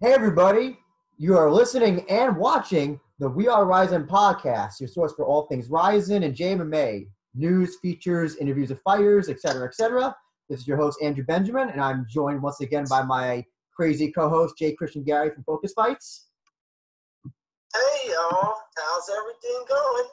Hey, everybody. You are listening and watching the We Are Rizin podcast, your source for all things Rizin and JMMA, news, features, interviews of fighters, etc., etc. This is your host, Andrew Benjamin, and I'm joined once again by my crazy co-host, Jay Christian Gary from Focus Fights. Hey, y'all. How's everything going?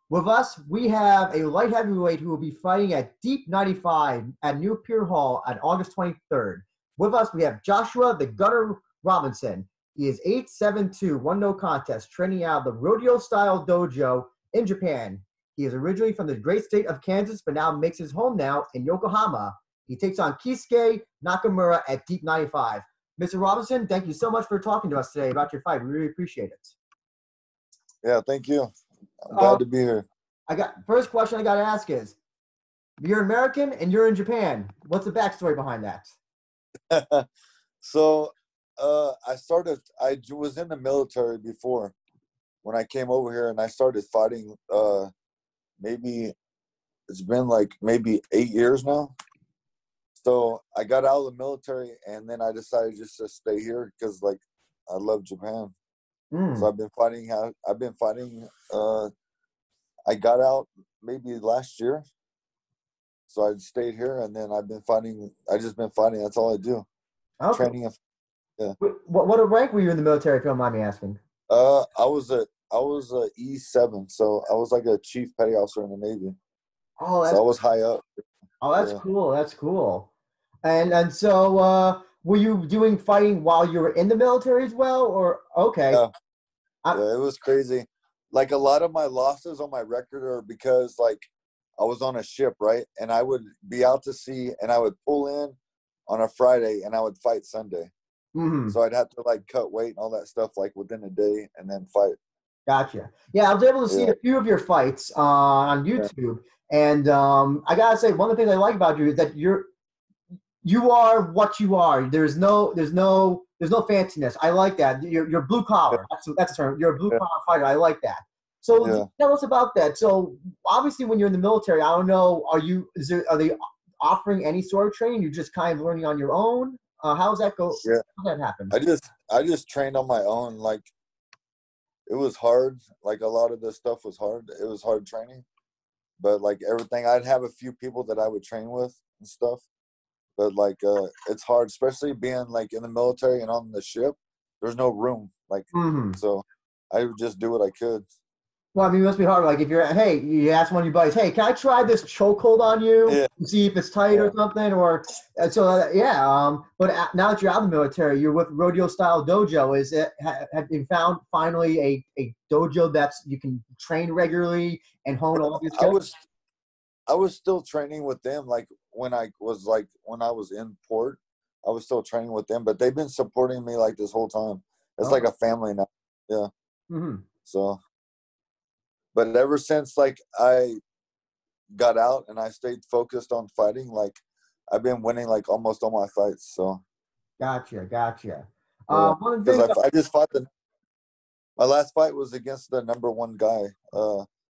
With us, we have a light heavyweight who will be fighting at Deep 95 at New Pier Hall on August 23rd. With us, we have Joshua the Gunner Robison. He is 8'7", 1 no contest, training out of the rodeo-style dojo in Japan. He is originally from the great state of Kansas, but now makes his home now in Yokohama. He takes on Keisuke Nakamura at Deep 95. Mr. Robinson, thank you so much for talking to us today about your fight. We really appreciate it. Yeah, thank you. I'm glad to be here. First question I got to ask is, you're American and you're in Japan. What's the backstory behind that? So, I was in the military before when I came over here, and I started fighting. Maybe it's been like maybe 8 years now. So I got out of the military, and then I decided just to stay here because, like, I love Japan. So I've been fighting. I got out maybe last year, so I stayed here, and then I've been fighting. Just been fighting. That's all I do. Okay. Training. Yeah. What rank were you in the military, if you don't mind me asking? I was a E7, so I was like a chief petty officer in the Navy. Oh, so I was high up. Oh, that's cool. That's cool. And so were you doing fighting while you were in the military as well, or okay? Yeah, it was crazy. Like, a lot of my losses on my record are because, like, I was on a ship, right? And I would be out to sea, and I would pull in on a Friday, and I would fight Sunday. Mm-hmm. So I'd have to, like, cut weight and all that stuff, like, within a day and then fight. Gotcha. Yeah, I was able to see a few of your fights on YouTube. Yeah. And I got to say, one of the things I like about you is that you are what you are. There's no fanciness. I like that. You're blue collar. Yeah. That's the term. You're a blue collar fighter. I like that. So tell us about that. So obviously, when you're in the military, I don't know, are they offering any sort of training? You're just kind of learning on your own? How does that go? Yeah. How does that happen? I just trained on my own. Like, it was hard. Like, a lot of this stuff was hard. It was hard training. But, like, everything, I'd have a few people that I would train with and stuff. But, like, it's hard, especially being, like, in the military and on the ship. There's no room. Like, so I would just do what I could. Well, I mean, it must be hard. Like, if you ask one of your buddies, hey, can I try this chokehold on you and see if it's tight or something? Or but now that you're out of the military, you're with Rodeo Style Dojo. Have you found finally a dojo that's you can train regularly and hone all of your skills? I was still training with them. Like, when I was in port, I was still training with them. But they've been supporting me, like, this whole time. It's like a family now. Yeah. Mm-hmm. So. But ever since, like, I got out and I stayed focused on fighting, like, I've been winning, like, almost all my fights. So. Gotcha. Because I just fought my last fight was against the number one guy,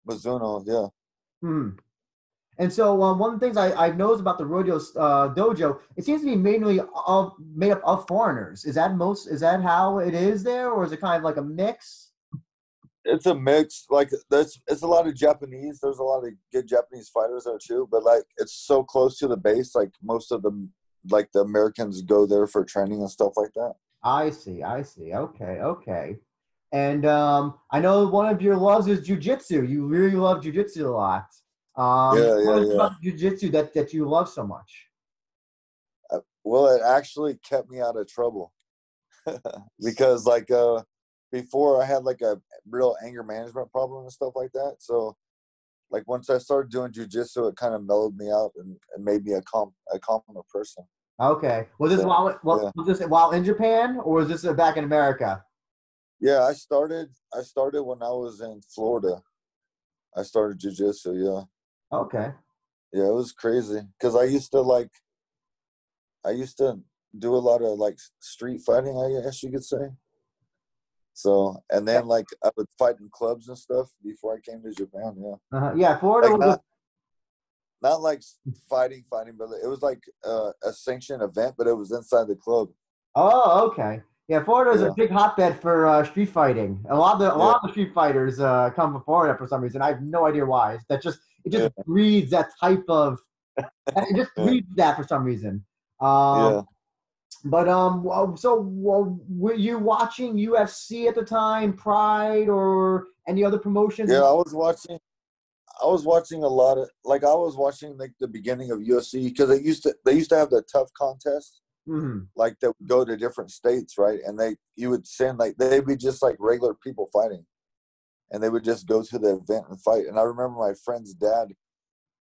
Mizuno. Yeah. And so one of the things I've noticed about the rodeo dojo, it seems to be mainly made up of foreigners. Is that how it is there, or is it kind of like a mix? It's a mix. Like, it's a lot of Japanese. There's a lot of good Japanese fighters there too. But, like, it's so close to the base. Like, most of them, like, the Americans go there for training and stuff like that. I see. Okay. And I know one of your loves is Jiu Jitsu. You really love Jiu Jitsu a lot. What is it about Jiu Jitsu that you love so much? Well, it actually kept me out of trouble because, like, before I had, like, a real anger management problem and stuff like that. So, like, once I started doing jiu-jitsu, it kind of mellowed me out and made me a calmer person. Okay. Was this while in Japan, or was this back in America? Yeah, I started when I was in Florida. I started jiu-jitsu, yeah. Okay. Yeah, it was crazy because I used to do a lot of, like, street fighting, I guess you could say. So, and then, like, I would fight in clubs and stuff before I came to Japan, Yeah, Florida like, not like fighting, but it was like a sanctioned event, but it was inside the club. Oh, okay. Yeah, Florida is Yeah. a big hotbed for street fighting. A lot of the street fighters come from Florida for some reason. I have no idea why. It just Yeah. breeds that type of it just Yeah. breeds that for some reason. Yeah. But were you watching UFC at the time, Pride, or any other promotions? Yeah, I was watching a lot of I was watching like the beginning of UFC because they used to have the tough contest Mm-hmm. like that would go to different states, right? And you would send they'd be just like regular people fighting, and they would just go to the event and fight. And I remember my friend's dad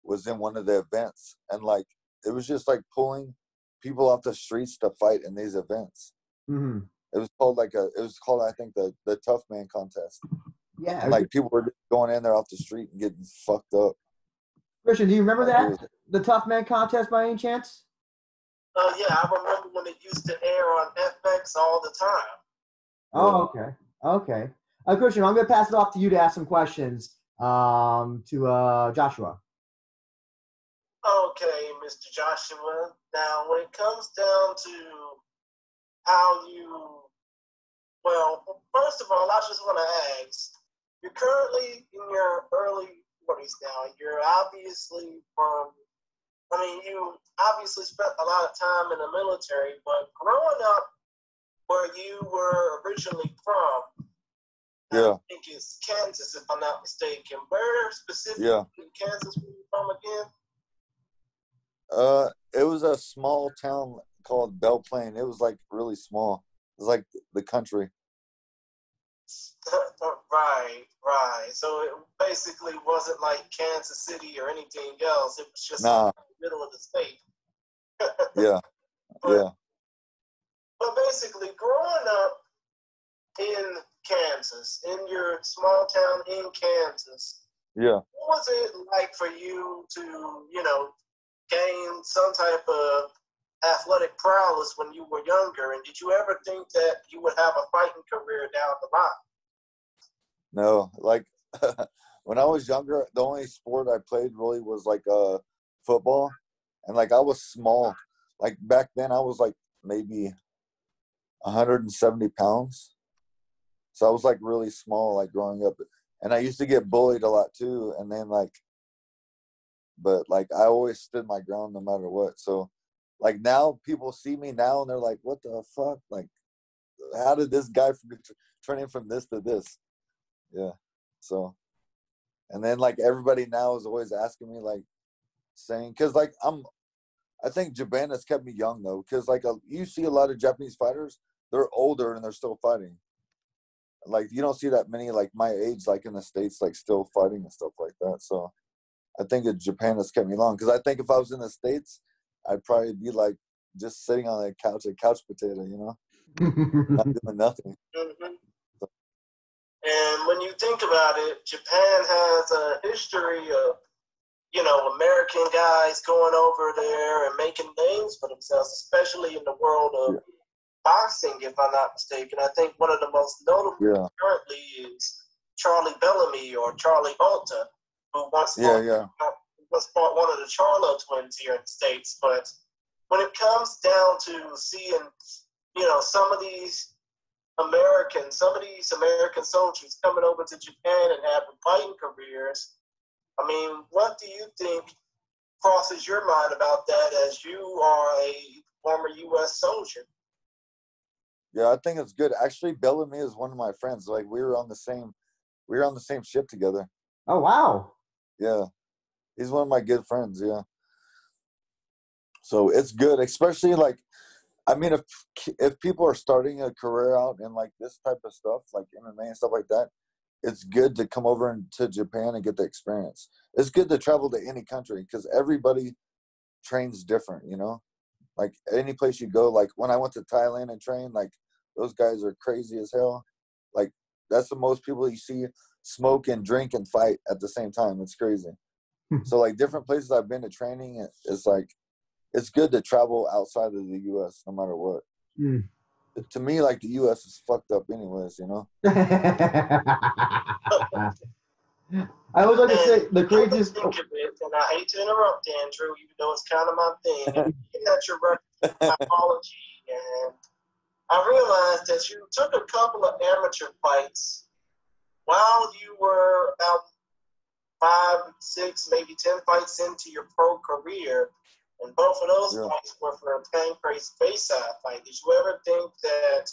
was in one of the events, and like it was just like pulling people off the streets to fight in these events. Mm-hmm. It was called I think the Tough Man contest. Yeah. And like people were going in there off the street and getting fucked up. Christian, do you remember Like, that? The Tough Man contest by any chance? Yeah, I remember when it used to air on FX all the time. Oh, okay. Okay. Christian, I'm going to pass it off to you to ask some questions to Joshua. Okay, Mr. Joshua. Now, when it comes down to how well, first of all, I just want to ask, you're currently in your early 40s now. You're obviously you obviously spent a lot of time in the military, but growing up where you were originally from, yeah. I think it's Kansas, if I'm not mistaken. Where specifically in Kansas were you from again? It was a small town called Belle Plaine. It was like really small. It was like the country. Right. So it basically wasn't like Kansas City or anything else. It was just Nah. like in the middle of the state. Yeah. But basically, growing up in Kansas, in your small town in Kansas, what was it like for you to, gain some type of athletic prowess when you were younger? And did you ever think that you would have a fighting career down the line? No, like when I was younger, the only sport I played really was like football, and like I was small. Like back then, I was like maybe 170 pounds, so I was like really small, like growing up, and I used to get bullied a lot too. And then but like I always stood my ground no matter what. So like now people see me now and they're like, "What the fuck? Like, how did this guy turn in from this to this?" Yeah. So, and then like everybody now is always asking me like saying, because like I think Japan has kept me young though, because like you see a lot of Japanese fighters, they're older and they're still fighting. Like you don't see that many like my age like in the States like still fighting and stuff like that. So I think Japan has kept me long, because I think if I was in the States, I'd probably be like just sitting on a couch potato, not doing nothing. Mm-hmm. And when you think about it, Japan has a history of, American guys going over there and making names for themselves, especially in the world of boxing, if I'm not mistaken. I think one of the most notable currently is Charlie Bellamy or Charlie Volta, who once fought one of the Charlo twins here in the States. But when it comes down to seeing, some of these American soldiers coming over to Japan and having fighting careers, I mean, what do you think crosses your mind about that, as you are a former U.S. soldier? Yeah, I think it's good. Actually, Bellamy is one of my friends. Like we were on the same ship together. Oh wow. Yeah, he's one of my good friends. Yeah. So it's good, especially like, I mean, if people are starting a career out in like this type of stuff, like MMA and stuff like that, it's good to come over to Japan and get the experience. It's good to travel to any country because everybody trains different, Like any place you go, like when I went to Thailand and trained, like those guys are crazy as hell. Like that's the most people you see smoke and drink and fight at the same time. It's crazy. So like different places I've been to training, it's like, it's good to travel outside of the U.S. no matter what. To me, like the U.S. is fucked up anyways, I would like to say the craziest. Think of it, and I hate to interrupt, Andrew, even though it's kind of my thing. Looking at your psychology and I realized that you took a couple of amateur fights while you were about 5, 6, maybe 10 fights into your pro career, and both of those fights were for a Pancrase Bayside fight. Did you ever think that,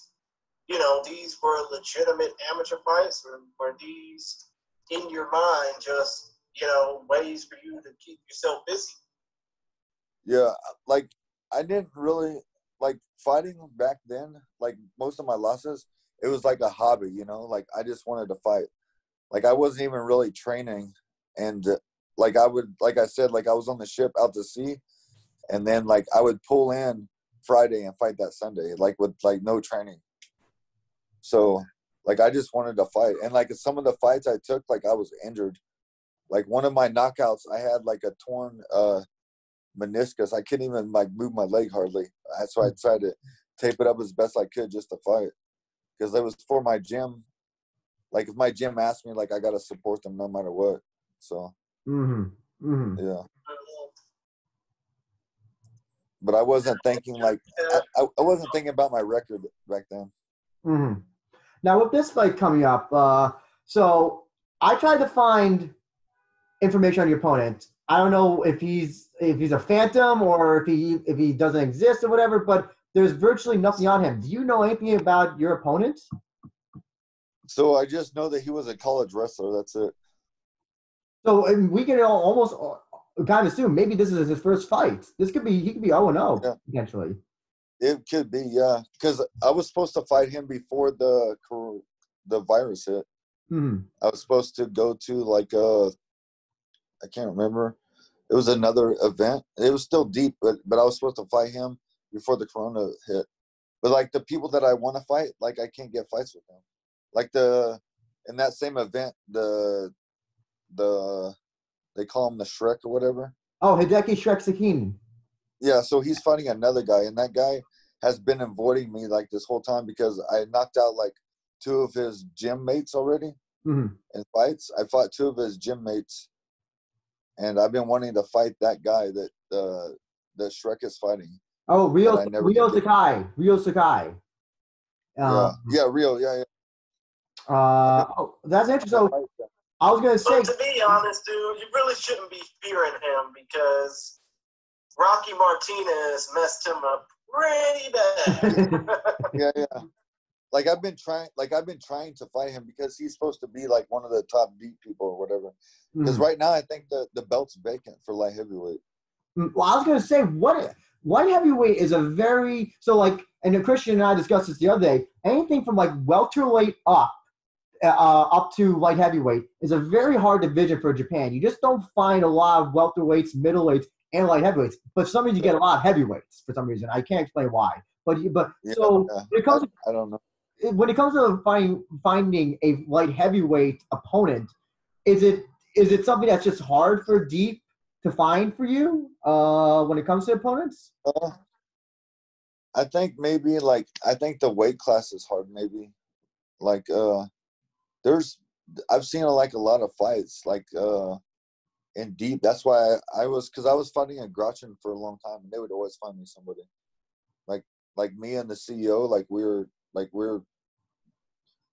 these were legitimate amateur fights, or were these, in your mind, just, ways for you to keep yourself busy? Yeah, like, I didn't really, like, fighting back then, like, most of my losses, it was like a hobby, like, I just wanted to fight. Like, I wasn't even really training, and, like, like I said, like, I was on the ship out to sea, and then, like, I would pull in Friday and fight that Sunday, like, with, like, no training. So, like, I just wanted to fight. And, like, some of the fights I took, like, I was injured. Like, one of my knockouts, I had, like, a torn meniscus. I couldn't even, like, move my leg hardly. So I tried to tape it up as best I could just to fight. Because it was for my gym. Like, if my gym asked me, like, I got to support them no matter what. So, yeah. But I wasn't thinking, like, I wasn't thinking about my record back then. Now, with this fight coming up, so I tried to find information on your opponent. I don't know if he's a phantom or if he doesn't exist or whatever, but there's virtually nothing on him. Do you know anything about your opponent? So I just know that he was a college wrestler. That's it. So we can almost kind of assume maybe this is his first fight. He could be 0-0 potentially. It could be, yeah. Because I was supposed to fight him before the virus hit. I was supposed to go to, like, I can't remember. It was another event. It was still deep, but I was supposed to fight him before the corona hit. But, like, the people that I want to fight, like, I can't get fights with them. Like, in that same event, they call him the Shrek or whatever. Oh, Hideki Shrek Sakine. Yeah, so he's fighting another guy, and that guy has been avoiding me, like, this whole time because I knocked out, like, 2 of his gym mates already in fights. I fought 2 of his gym mates, and I've been wanting to fight that guy that Shrek is fighting. Oh, Ryo Sakai. Ryo Sakai. Ryo, yeah. That's interesting. So I was going to say. But to be honest, dude, you really shouldn't be fearing him because Roque Martinez messed him up pretty bad. yeah. Like, I've been trying to fight him because he's supposed to be, like, one of the top deep people or whatever. Because right now I think the belt's vacant for light heavyweight. Well, I was going to say, light heavyweight is a very – so, like, and Christian and I discussed this the other day, anything from, like, welterweight up to light heavyweight is a very hard division for Japan. You just don't find a lot of welterweights, middleweights, and light heavyweights. But for some reason, you get a lot of heavyweights for some reason. I can't explain why. When it comes I don't know. When it comes to finding a light heavyweight opponent, is it something that's just hard for deep to find for you when it comes to opponents? I think maybe, like, I think the weight class is hard. Maybe, like, I've seen, like, a lot of fights, like, in deep. That's why because I was fighting a Grachin for a long time, and they would always find me somebody. Like me and the CEO, like, we're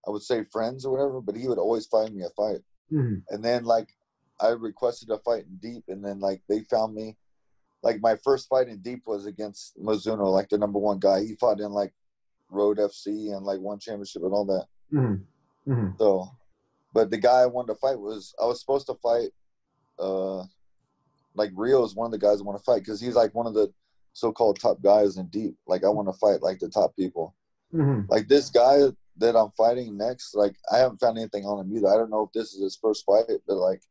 I would say friends or whatever, but he would always find me a fight. And then, like, I requested a fight in deep, and then, like, they found me. Like, my first fight in deep was against Mizuno, like, the number 1 guy. He fought in, like, Road FC and, like, won championship and all that. So, but the guy I wanted to fight I was supposed to fight, like, Rio is one of the guys I want to fight because he's, like, one of the so-called top guys in deep. Like, I want to fight, like, the top people. Like, this guy that I'm fighting next, like, I haven't found anything on him either. I don't know if this is his first fight, but, like,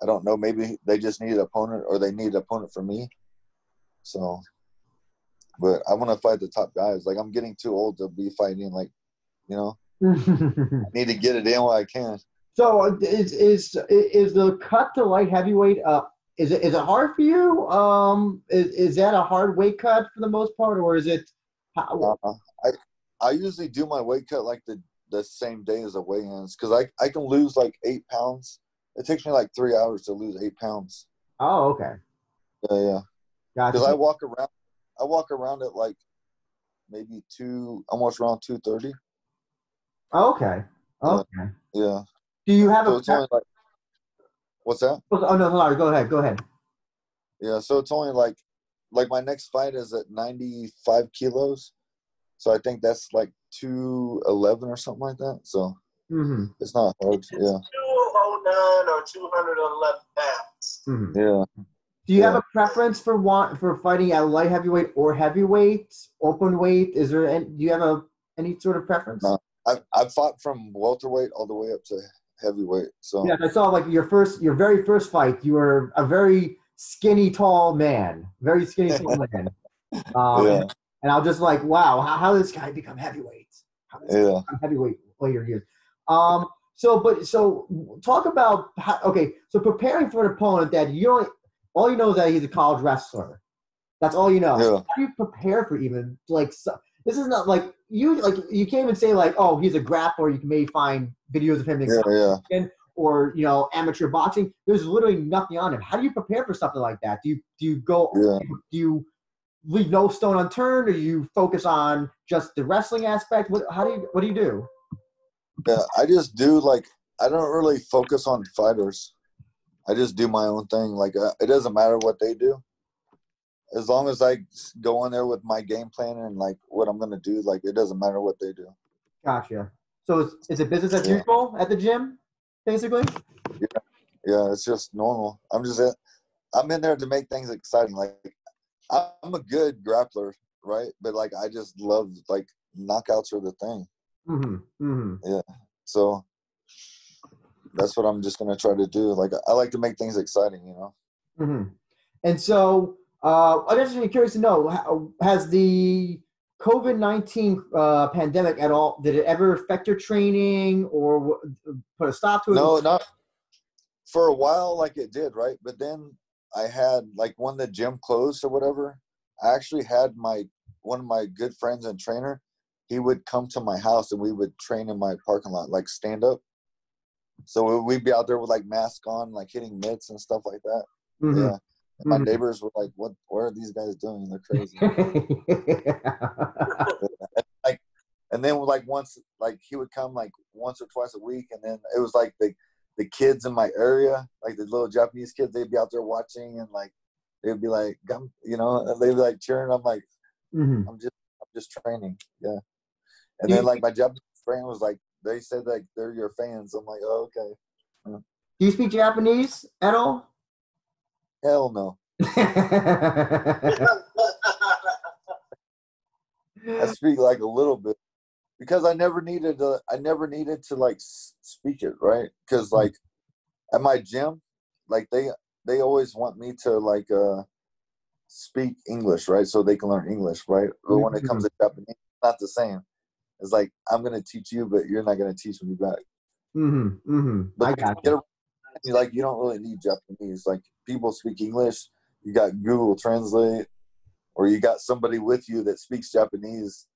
I don't know. Maybe they just need an opponent or they need an opponent for me. So, but I want to fight the top guys. Like, I'm getting too old to be fighting, like, I need to get it in while I can. So is the cut to light heavyweight is it hard for you? Is that a hard weight cut for the most part, or is it? I usually do my weight cut like the same day as the weigh-ins because I can lose like 8 pounds. It takes me like 3 hours to lose 8 pounds. Oh, okay. Yeah. Gotcha. Because I walk around at like maybe almost around 230. Okay. Okay. Yeah. Do you have so it's only like, what's that? Oh no, sorry. Go ahead. Yeah, so it's only like my next fight is at 95 kilos. So I think that's like 211 or something like that. So it's not hard. Yeah. 209 or 211 pounds. Yeah. Do you have a preference for fighting at light heavyweight or heavyweight, open weight? Is there do you have any sort of preference? No, I've fought from welterweight all the way up to heavyweight. So yeah, I saw like your very first fight. You were a very skinny, tall man. Very skinny, tall man. And I was just like, wow, how did this guy become heavyweight? How did this guy become heavyweight later years? So talk about so preparing for an opponent that all you know is that he's a college wrestler. That's all you know. Yeah. How do you prepare for even this is not like you can't even say like, oh, he's a grappler. You can maybe find videos of him or amateur boxing. There's literally nothing on him. How do you prepare for something like that? Do you leave no stone unturned, or you focus on just the wrestling aspect? What do you do? Yeah, I just do I don't really focus on fighters. I just do my own thing. It doesn't matter what they do. As long as I go in there with my game plan and what I'm gonna do, it doesn't matter what they do. Gotcha. So is it business as usual at the gym, basically? Yeah, it's just normal. I'm in there to make things exciting. I'm a good grappler, right? But I just love knockouts are the thing. Yeah. So that's what I'm just gonna try to do. I like to make things exciting, And so I'm actually curious to know, has the COVID-19 pandemic at all, did it ever affect your training or put a stop to it? No, not for a while it did, right? But then I had when the gym closed or whatever, I actually had one of my good friends and trainer, he would come to my house and we would train in my parking lot, stand up. So we'd be out there with masks on, hitting mitts and stuff like that. Yeah. And my neighbors were like, what are these guys doing? They're crazy. And then once he would come once or twice a week, and then it was the kids in my area, the little Japanese kids, they'd be out there watching, and they'd be and they'd be cheering. I'm like, I'm just training. Yeah. And then my Japanese friend was they said they're your fans. I'm like, oh, okay. Do you speak Japanese at all? Hell no. I speak a little bit because I never needed to speak it, right? Because at my gym, they always want me to speak English, right? So they can learn English, right? But when it comes to Japanese, it's not the same. It's I'm gonna teach you, but you're not gonna teach me back. But I got you. You don't really need Japanese. People speak English. You got Google Translate, or you got somebody with you that speaks Japanese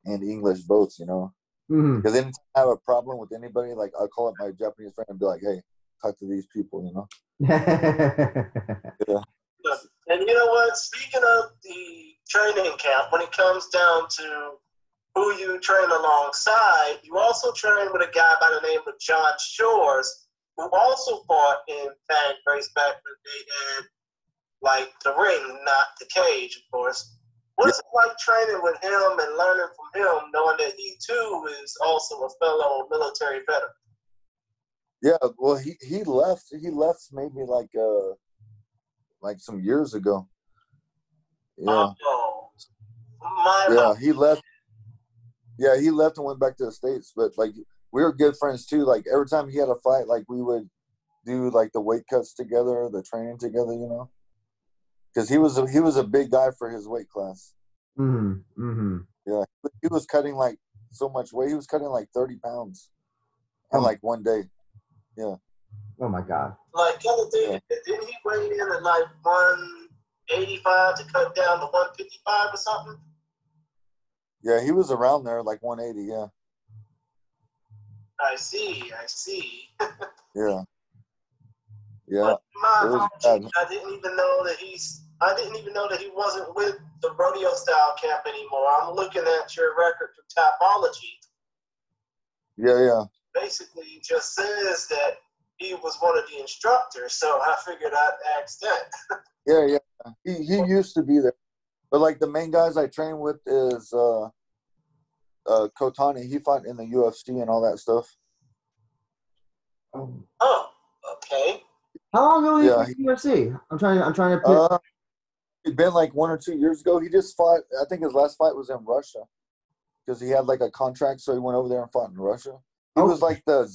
and English both. Because anytime I have a problem with anybody, I'll call up my Japanese friend and be like, "Hey, talk to these people." Yeah. And you know what? Speaking of the training camp, when it comes down to who you train alongside, you also train with a guy by the name of John Shores, who also fought in tag race back when they had the ring, not the cage, of course. What's it like training with him and learning from him, knowing that he too is also a fellow military veteran? Yeah, well, he left. He left maybe some years ago. Yeah. He left. Yeah, he left and went back to the States. But we were good friends too. Every time he had a fight, we would do the weight cuts together, the training together, because he was a big guy for his weight class. Yeah, he was cutting so much weight. He was cutting 30 pounds in one day. Yeah. Oh my God. The other day, didn't he weigh in at 185 to cut down to 155 or something? Yeah, he was around there 180. Yeah. I see. Yeah. Yeah. I didn't even know that he's I didn't even know that he wasn't with the rodeo style camp anymore. I'm looking at your record for Tapology. Yeah. Basically, it just says that he was one of the instructors, so I figured I'd ask that. Yeah. He used to be there. But, like, the main guys I train with is Kotani. He fought in the UFC and all that stuff. Oh, okay. How long ago did you UFC? I'm trying to put. It'd been like 1 or 2 years ago. He just fought. I think his last fight was in Russia because he had like a contract, so he went over there and fought in Russia. He was like the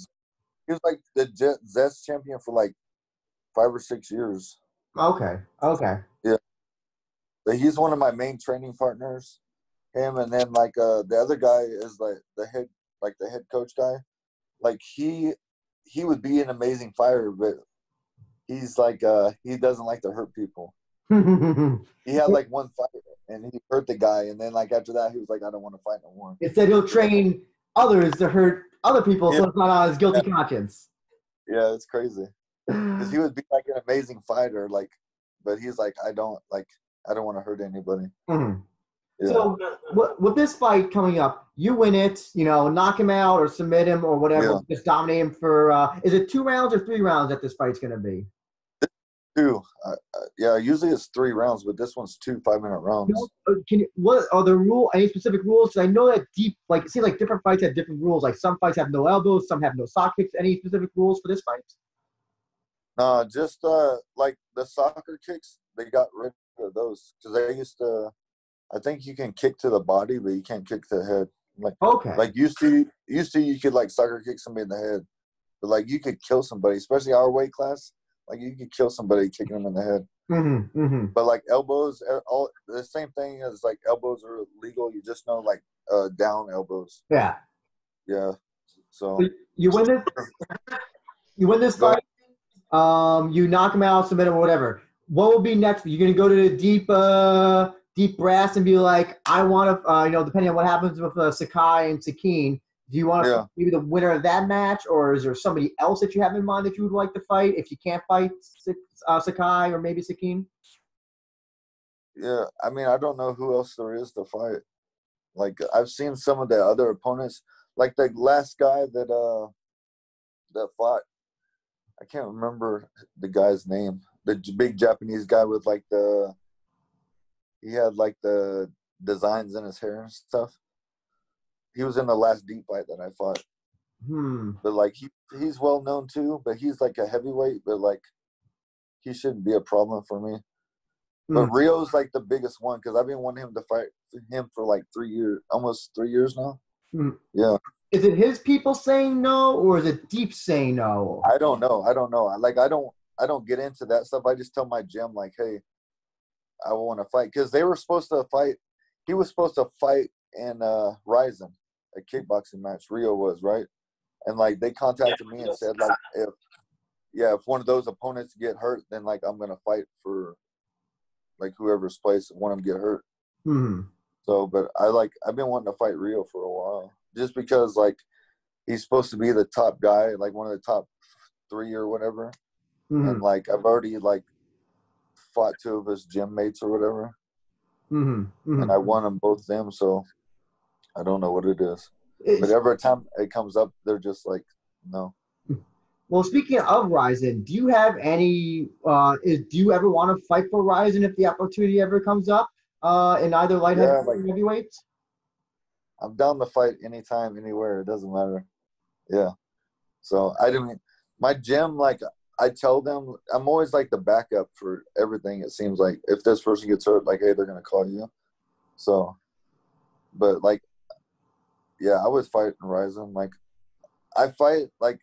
Zest champion for like 5 or 6 years. Okay. Yeah, but he's one of my main training partners. Him, and then like the other guy is like the head coach guy. Like he would be an amazing fighter, but he's like he doesn't like to hurt people. He had like one fight and he hurt the guy, and then like after that he was like, I don't want to fight no more. Instead he'll train others to hurt other people, so it's not on his guilty conscience. Yeah, it's crazy. Because he would be like an amazing fighter, like, but he's like, I don't want to hurt anybody. Mm-hmm. Yeah. So with this fight coming up, you win it, knock him out or submit him or whatever, just dominate him for, is it 2 rounds or 3 rounds that this fight's going to be? 2. Yeah, usually it's 3 rounds, but this one's 2 5-minute rounds. What are the any specific rules? Because I know that it seems like different fights have different rules. Like some fights have no elbows, some have no sock kicks. Any specific rules for this fight? No, just like the soccer kicks, they got rid of those because they used to. I think you can kick to the body, but you can't kick to the head. Like used to you could like soccer kick somebody in the head, but like you could kill somebody, especially our weight class. Like you could kill somebody kicking them in the head. Mm-hmm, mm-hmm. But like elbows, all the same thing as like elbows are legal. You just know like down elbows. Yeah. Yeah. So you win this. You win this fight. You knock him out, submit him, or whatever. What will be next? You're gonna go to the deep brass and be like, I want to, depending on what happens with Sakai and Sakine, do you want to be the winner of that match, or is there somebody else that you have in mind that you would like to fight if you can't fight Sakai or maybe Sakine? Yeah, I mean, I don't know who else there is to fight. Like, I've seen some of the other opponents, like the last guy that fought. I can't remember the guy's name. The big Japanese guy with like he had like the designs in his hair and stuff. He was in the last deep fight that I fought. But like he's well known too, but he's like a heavyweight, but like he shouldn't be a problem for me. But Rio's like the biggest one because I've been wanting him to fight him for like 3 years, almost 3 years now. Yeah. Is it his people saying no, or is it Deep saying no? I don't know. I don't get into that stuff. I just tell my gym like, hey, I want to fight because they were supposed to fight. He was supposed to fight in Rizin, a kickboxing match. Rio was right, and like they contacted me and said like, if one of those opponents get hurt, then like I'm gonna fight for like whoever's place want him to get hurt. So, but I've been wanting to fight Rio for a while. Just because, like, he's supposed to be the top guy, like one of the top 3 or whatever. And, like, I've already, like, fought 2 of his gym mates or whatever. And I won them both them, so I don't know what it is. But every time it comes up, they're just like, no. Well, speaking of Rizin, do you have any do you ever want to fight for Rizin if the opportunity ever comes up in either light heavyweight or heavyweights? I'm down to fight anytime, anywhere. It doesn't matter. Yeah. So my gym, like I tell them, I'm always like the backup for everything. It seems like if this person gets hurt, like, hey, they're going to call you. So, but like, yeah, I was fighting Rizin. Like I fight like,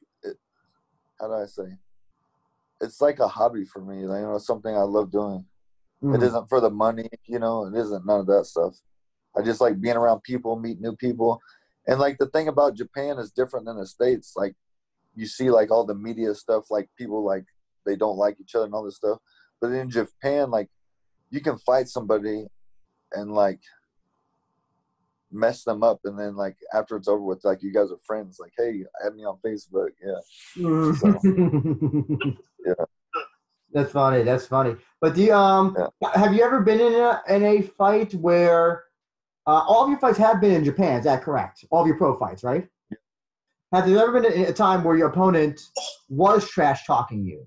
how do I say? It's like a hobby for me. Like, something I love doing. It isn't for the money, it isn't none of that stuff. I just like being around people, meet new people. And like the thing about Japan is different than the States. Like you see like all the media stuff, like people like they don't like each other and all this stuff. But in Japan, like you can fight somebody and like mess them up. And then like after it's over with, like you guys are friends. Like, hey, add me on Facebook. Yeah. So, yeah. That's funny. That's funny. But do you, Yeah. have you ever been in a fight where all of your fights have been in Japan? Is that correct? All of your pro fights, right? Have there ever been a time where your opponent was trash talking you?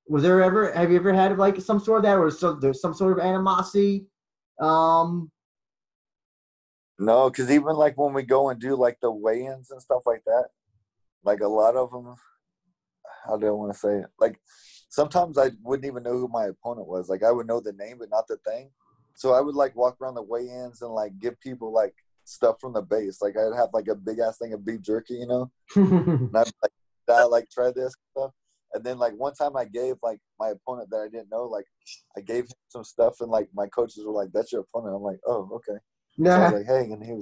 Was there ever? Have you ever had like some sort of that, or there's some sort of animosity? No, because even like when we go and do like the weigh-ins and stuff like that, like a lot of them, how do I want to say it? Like sometimes I wouldn't even know who my opponent was. Like I would know the name, but not the thing. So I would like walk around the weigh-ins and like give people like stuff from the base. Like I'd have like a big ass thing of beef jerky, you know, and I'd like, try this stuff. And then like one time I gave like my opponent that I didn't know, like I gave him some stuff, and like my coaches were like, "That's your opponent." I'm like, "Oh, okay." So I was like, "Hey," and they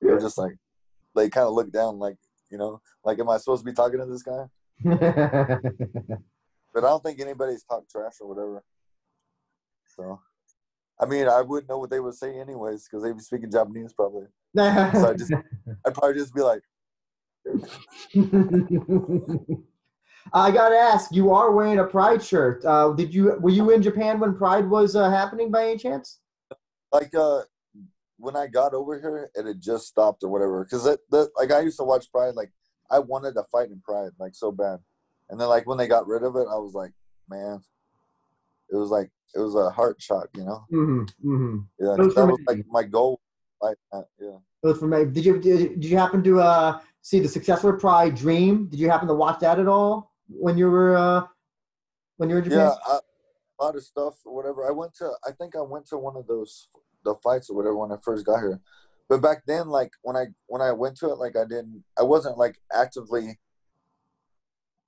were just like, they kind of looked down, like, you know, like, am I supposed to be talking to this guy? But I don't think anybody's talked trash or whatever. So, I mean, I wouldn't know what they would say anyways because they'd be speaking Japanese probably. So I'd probably just be like, I gotta ask, you are wearing a Pride shirt. Were you in Japan when Pride was happening by any chance? like, when I got over here, it had just stopped or whatever. Because like I used to watch Pride, like I wanted to fight in Pride like so bad, and then like when they got rid of it, I was like, man, it was a heart shock, you know. Mm-hmm, mm-hmm. Yeah, that was like my goal. Like that, yeah. It was for me. Did you happen to see the successor Pride Dream? Did you happen to watch that at all when you were in Japan? Yeah, a lot of stuff or whatever. I think I went to one of the fights or whatever when I first got here. But back then, like when I went to it, like I wasn't like actively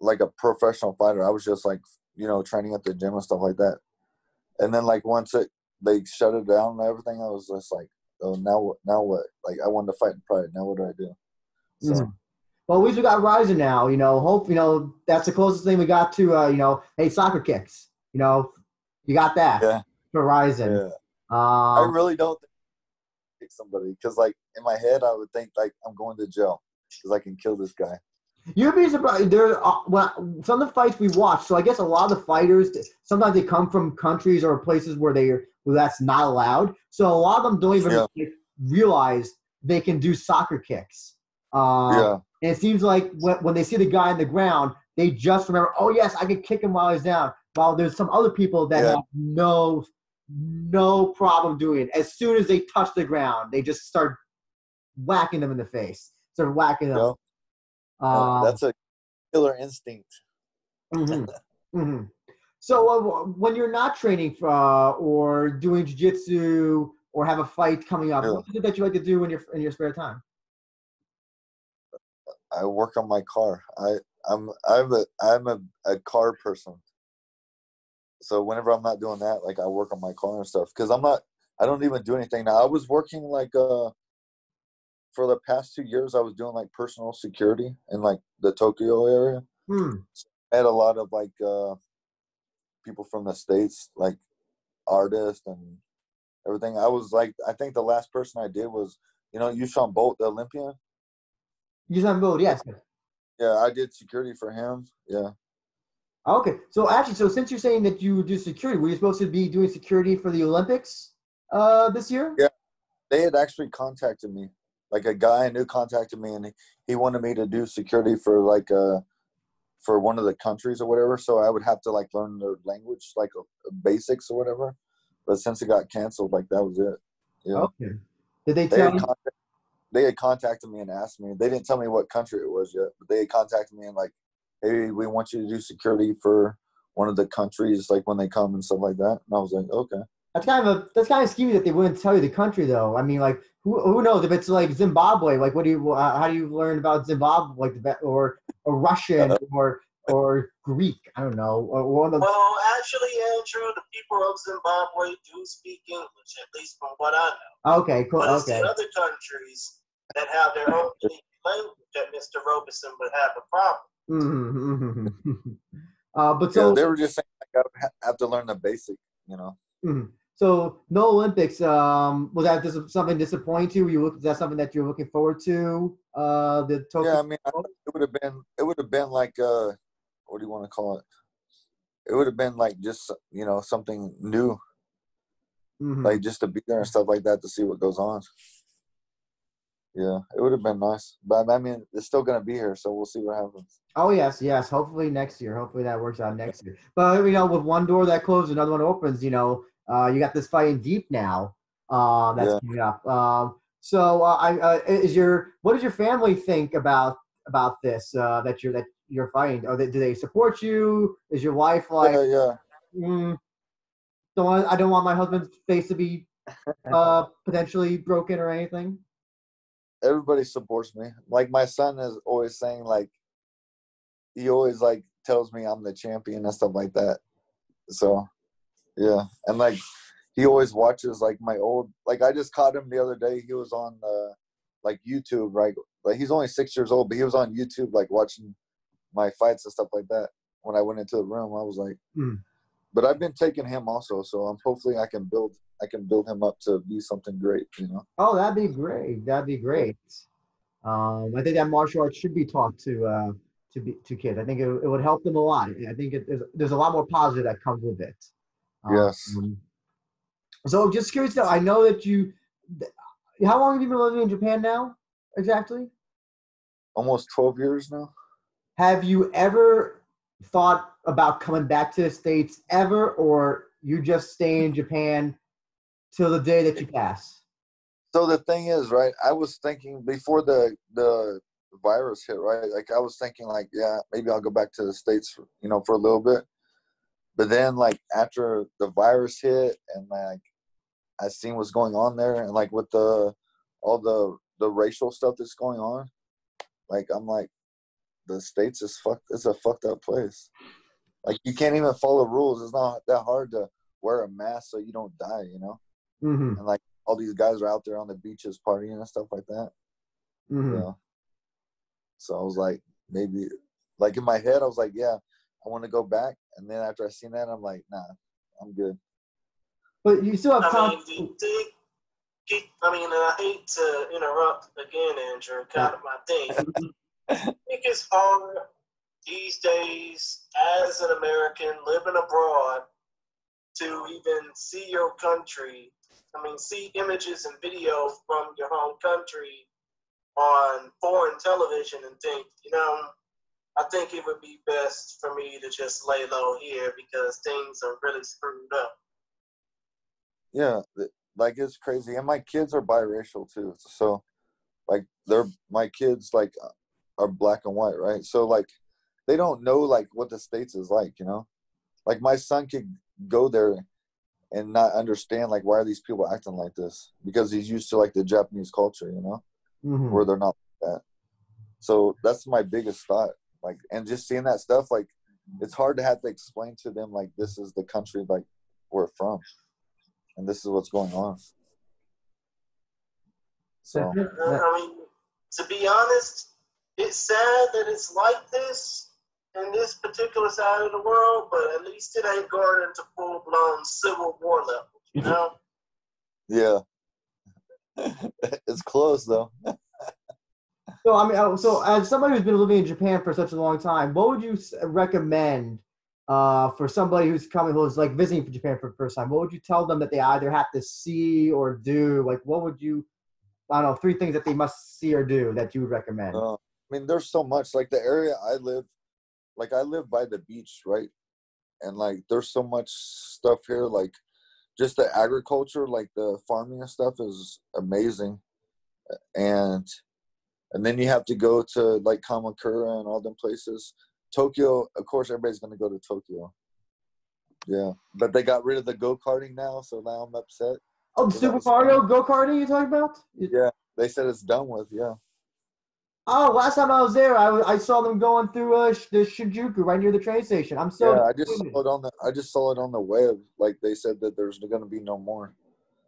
like a professional fighter. I was just like, you know, training at the gym and stuff like that. And then like once they shut it down and everything, I was just like, oh, now what? Like I wanted to fight in Pride. Now what do I do? So. Mm-hmm. Well, at least we got Rizin now. You know, hope that's the closest thing we got to hey, soccer kicks. You know, you got that for Rizin. Yeah. I really don't think somebody because like in my head I would think like I'm going to jail because I can kill this guy. You'd be surprised. Some of the fights we watch. So I guess a lot of the fighters sometimes they come from countries or places where that's not allowed. So a lot of them don't even realize they can do soccer kicks. And it seems like when they see the guy on the ground, they just remember, oh yes, I can kick him while he's down. While there's some other people that have no problem doing it. As soon as they touch the ground, they just start whacking them in the face. Start whacking them. Yep. That's a killer instinct. Mm-hmm. Mm-hmm. So when you're not training or doing jiu-jitsu or have a fight coming up, what is it that you like to do in your spare time? I work on my car. I'm a car person. So whenever I'm not doing that, like I work on my car and stuff because I don't even do anything now. I was working like for the past 2 years, I was doing like personal security in like the Tokyo area. So I had a lot of like people from the States, like artists and everything. I was like, I think the last person I did was, you know, Usain Bolt, the Olympian. Usain Bolt, yes. Yeah, I did security for him. Yeah. Okay, so since you're saying that you do security, were you supposed to be doing security for the Olympics this year? Yeah, they had actually contacted me. Like a guy I knew contacted me, and he wanted me to do security for like for one of the countries or whatever. So I would have to like learn their language, like basics or whatever. But since it got canceled, like that was it. Yeah. Okay. Did they tell you? They had contacted me and asked me. They didn't tell me what country it was yet, but they had contacted me and like, hey, we want you to do security for one of the countries, like when they come and stuff like that. And I was like, okay. That's kind of schemy that they wouldn't tell you the country though. I mean, like who knows if it's like Zimbabwe? Like, how do you learn about Zimbabwe? Like or Russian or Greek? I don't know. Well, actually, Andrew, the people of Zimbabwe do speak English, at least from what I know. Okay, cool. But it's the other countries that have their own language that Mr. Robison would have a problem. Mm-hmm. But so they were just saying like, I have to learn the basic, you know. Mm-hmm. So no Olympics. Was that something disappointing to you? Is that something that you're looking forward to? The Tokyo. Yeah, I mean, it would have been like what do you want to call it? it would have been like just, you know, something new, like just to be there and stuff like that to see what goes on. Yeah, it would have been nice. But I mean, it's still going to be here, so we'll see what happens. Oh, yes. Hopefully next year. Hopefully that works out next year. But, you know, with one door that closes, another one opens, you know, you got this fight in Deep now that's coming up. What does your family think about this, that you're fighting? Do they support you? Is your wife like, Yeah. I don't want my husband's face to be potentially broken or anything? Everybody supports me. Like, my son is always saying, like, he always, like, tells me I'm the champion and stuff like that. So, yeah. And, like, he always watches, like, my old, like, I just caught him the other day. He was on, like, YouTube, right? Like, he's only 6 years old, but he was on YouTube, like, watching my fights and stuff like that. When I went into the room, I was like, But I've been taking him also, so I'm hopefully I can build him up to be something great, you know. Oh, that'd be great. I think that martial arts should be taught to kids. I think it would help them a lot. I think there's a lot more positive that comes with it. Yes. So just curious though, I know that how long have you been living in Japan now, exactly? Almost 12 years now. Have you ever thought about coming back to the States ever, or you just stay in Japan till the day that you pass? So the thing is, right, I was thinking before the virus hit, right, like I was thinking like, yeah, maybe I'll go back to the States for, you know, for a little bit. But then like after the virus hit and like I seen what's going on there and like with all the racial stuff that's going on, like I'm like, the States is it's a fucked up place. Like you can't even follow rules. It's not that hard to wear a mask so you don't die, you know? And like all these guys are out there on the beaches partying and stuff like that. Yeah. So I was like, maybe, like in my head, I was like, yeah, I want to go back. And then after I seen that, I'm like, nah, I'm good. But you still have time. I hate to interrupt again, Andrew, kind of my thing. I think it's hard these days as an American living abroad to even see your country. See images and video from your home country on foreign television and think, I think it would be best for me to just lay low here because things are really screwed up. Yeah, like it's crazy. And my kids are biracial too. So like my kids like are black and white, right? So like they don't know like what the States is like, you know? Like my son could go there and not understand like why are these people acting like this? Because he's used to like the Japanese culture, you know, where they're not like that. So that's my biggest thought. Like, and just seeing that stuff, like it's hard to have to explain to them like this is the country like we're from, and this is what's going on. So to be honest, it's sad that it's like this in this particular side of the world, but at least it ain't going into full-blown civil war level, you know? Yeah. It's close, though. So as somebody who's been living in Japan for such a long time, what would you recommend for somebody who's like visiting for Japan for the first time? What would you tell them that they either have to see or do? Like, what would you, I don't know, 3 things that they must see or do that you would recommend? There's so much. Like the area I live, like I live by the beach, right? And like there's so much stuff here, like just the agriculture, like the farming and stuff is amazing. And then you have to go to like Kamakura and all them places. Tokyo, of course, everybody's going to go to Tokyo. Yeah. But they got rid of the go-karting now, so now I'm upset. Oh, the Super Mario go-karting you're talking about? Yeah. They said it's done with, yeah. Oh, last time I was there, I saw them going through the Shinjuku right near the train station. I just saw it on the web. Like they said that there's going to be no more.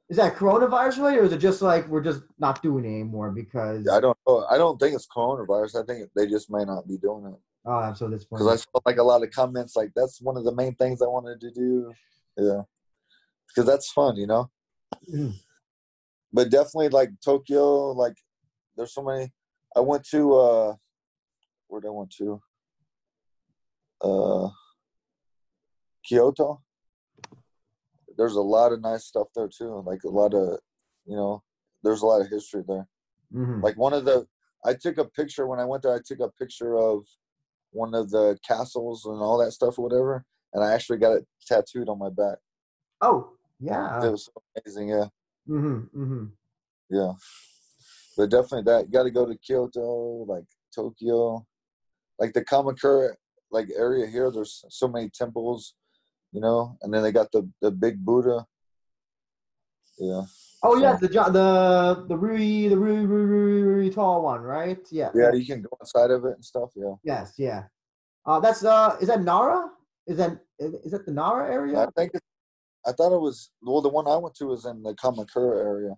Is that coronavirus related, or is it just like we're just not doing it anymore because? I don't know. I don't think it's coronavirus. I think they just may not be doing it. Oh, I'm so disappointed. Because I saw like a lot of comments like that's one of the main things I wanted to do. Yeah, because that's fun, you know. But definitely like Tokyo, like there's so many. I went to where'd I went to? Kyoto. There's a lot of nice stuff there too. Like a lot of, there's a lot of history there. Mm-hmm. Like I took a picture when I went there. I took a picture of one of the castles and all that stuff or whatever, and I actually got it tattooed on my back. Oh, yeah. It was so amazing, yeah. Mm-hmm. Mm-hmm. Yeah. But definitely that. You got to go to Kyoto, like Tokyo. Like the Kamakura like area here, there's so many temples, and then they got the big Buddha. Yeah. Oh, yes, the really tall one, right? Yeah. Yeah, you can go inside of it and stuff, yeah. Yes, yeah. That's is that Nara? Is that the Nara area? I thought it was, well, the one I went to was in the Kamakura area.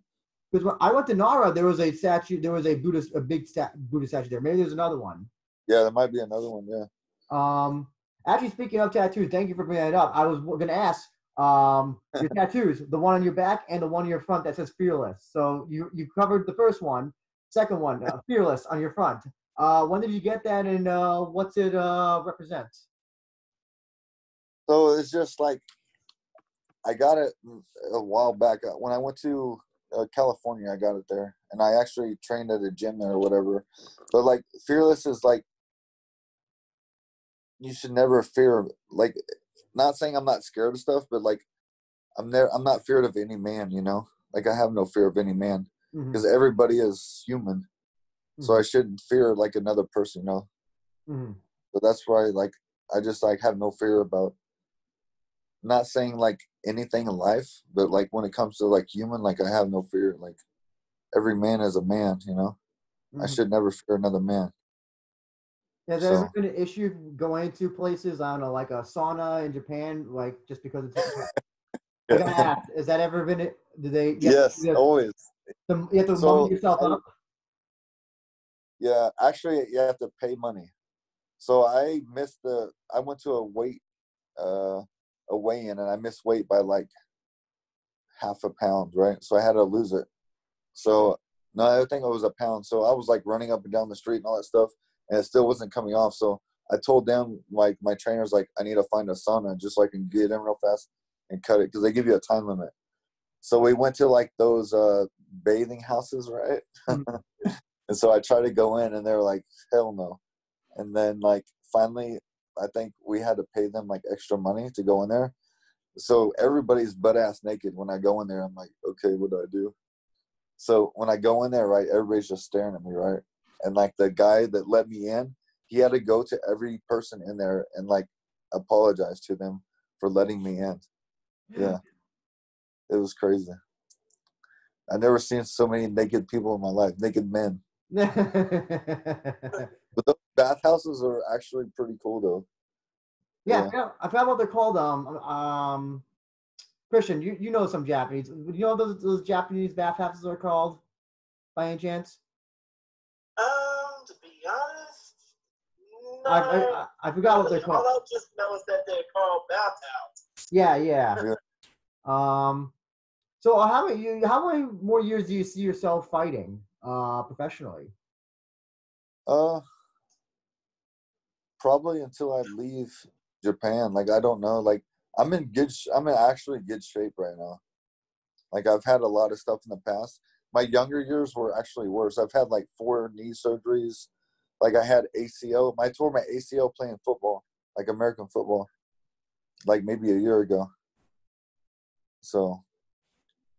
Because when I went to Nara, there was a statue. There was a big Buddha statue there. Maybe there's another one. Yeah, there might be another one. Yeah. Actually, speaking of tattoos, thank you for bringing that up. I was going to ask, your tattoos, the one on your back and the one on your front that says "Fearless." So you covered the first one, second one, "Fearless" on your front. When did you get that, and what's it represent? So it's just like I got it a while back when I went to California. I got it there, and I actually trained at a gym there or whatever. But like fearless is like you should never fear. Like, not saying I'm not scared of stuff, but like I'm not feared of any man. Like I have no fear of any man because everybody is human. So I shouldn't fear like another person. So that's why like I just like have no fear about. Not saying like anything in life, but like when it comes to like human, like I have no fear. Like every man is a man, I should never fear another man. Has there ever been an issue going to places, I don't know, like a sauna in Japan, like just because it's I gotta ask, has that ever been it? Do they Yes, always. You have to warm yourself up? Yeah, actually you have to pay money. So I went to a weigh-in and I missed weight by like half a pound, right? So I had to lose it. So no, I think it was a pound. So I was like running up and down the street and all that stuff, and it still wasn't coming off. So I told them, like my trainer's like, I need to find a sauna just so I can get in real fast and cut it because they give you a time limit. So we went to like those bathing houses, right? And so I tried to go in, and they were like, hell no. And then like finally, I think we had to pay them like extra money to go in there. So everybody's butt ass naked when I go in there. I'm like, okay, what do I do? So when I go in there, right, everybody's just staring at me, right? And like the guy that let me in, he had to go to every person in there and like apologize to them for letting me in. Yeah. It was crazy. I've never seen so many naked people in my life, naked men. But those bathhouses are actually pretty cool though. Yeah. I forgot what they're called. Christian, you know some Japanese. You know what those Japanese bathhouses are called, by any chance? To be honest, no. I forgot what they're called. All I just know is that they're called bathhouses. Yeah. So how many more years do you see yourself fighting professionally? Probably until I leave Japan. Like I don't know. Like I'm in actually good shape right now. Like I've had a lot of stuff in the past. My younger years were actually worse. I've had like 4 knee surgeries. Like I had ACL. I tore my ACL playing football, like American football, like maybe a year ago. So,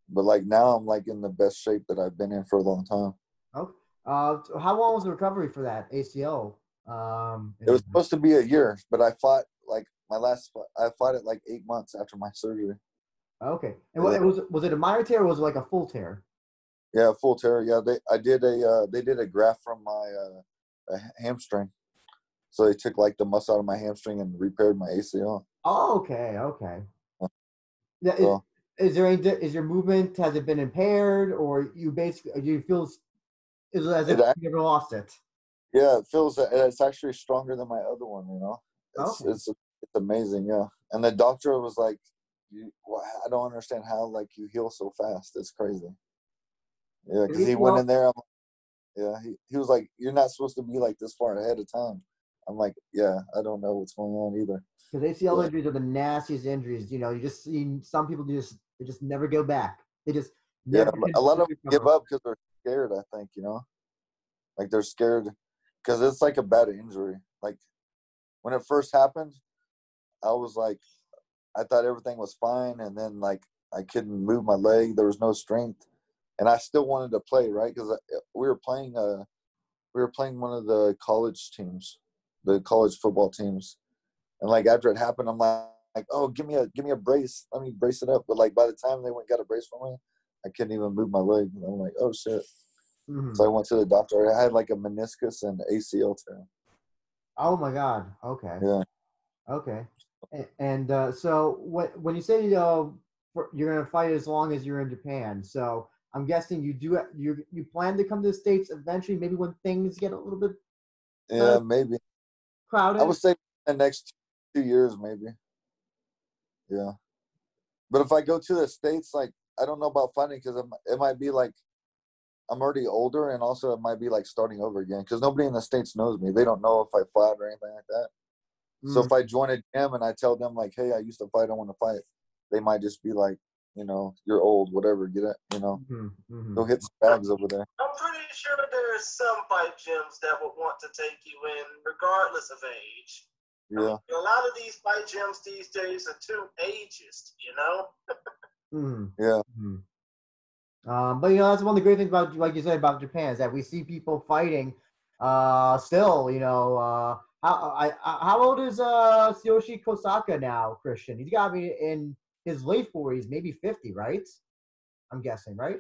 but like now I'm like in the best shape that I've been in for a long time. Okay. How long was the recovery for that ACL? It was supposed to be a year, but I fought like I fought it like 8 months after my surgery. Okay. And was it a minor tear or was it like a full tear? Yeah, full tear. Yeah, they did a graft from my hamstring. So they took like the muscle out of my hamstring and repaired my ACL. Oh, okay. Yeah, is your movement, has it been impaired, or you basically do you feel as if you never lost it? Yeah, it feels it's actually stronger than my other one. It's amazing. Yeah, and the doctor was like, I don't understand how like you heal so fast. It's crazy. Yeah, because he went in there. He was like, you're not supposed to be like this far ahead of time. I'm like, yeah, I don't know what's going on either. Because ACL injuries are the nastiest injuries. You know, you just see some people they just never go back. They just never. A lot of them give up because they're scared. I think like they're scared because it's like a bad injury. Like when it first happened, I was like, I thought everything was fine, and then like I couldn't move my leg. There was no strength, and I still wanted to play, right? Because we were playing one of the college teams, the college football teams, and like after it happened, I'm like, oh, give me a brace. Let me brace it up. But like by the time they went and got a brace for me, I couldn't even move my leg. And I'm like, oh shit. Mm-hmm. So I went to the doctor. I had like a meniscus and ACL tear. Oh my God. Okay. Yeah. Okay. And so when you say you're gonna fight as long as you're in Japan, so I'm guessing you plan to come to the States eventually, maybe when things get a little bit Maybe crowded. I would say the next 2 years, maybe. Yeah, but if I go to the States, like I don't know about fighting because it might be like I'm already older, and also it might be like starting over again because nobody in the States knows me. They don't know if I fought or anything like that. So if I join a gym and I tell them like, hey, I used to fight, I want to fight, they might just be like, you're old, whatever, get it, Go hit some bags over there. I'm pretty sure there's some fight gyms that would want to take you in regardless of age. Yeah. I mean, a lot of these fight gyms these days are too ageist, Yeah. But that's one of the great things about, like you said, about Japan is that we see people fighting still, how old is Tsuyoshi Kosaka now, Christian? He's got to be in his late 40s, maybe 50, right? I'm guessing, right?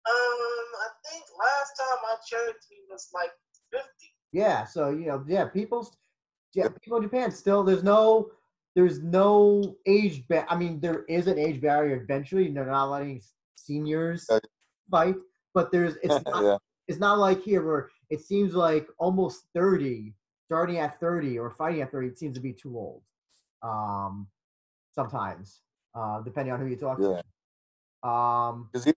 I think last time I checked, he was like 50. Yeah, so people in Japan still there's no age I mean, there is an age barrier eventually. They're not letting seniors fight, but it's not like here where it seems like almost 30, starting at 30 or fighting at 30, it seems to be too old. Sometimes, depending on who you talk to. Because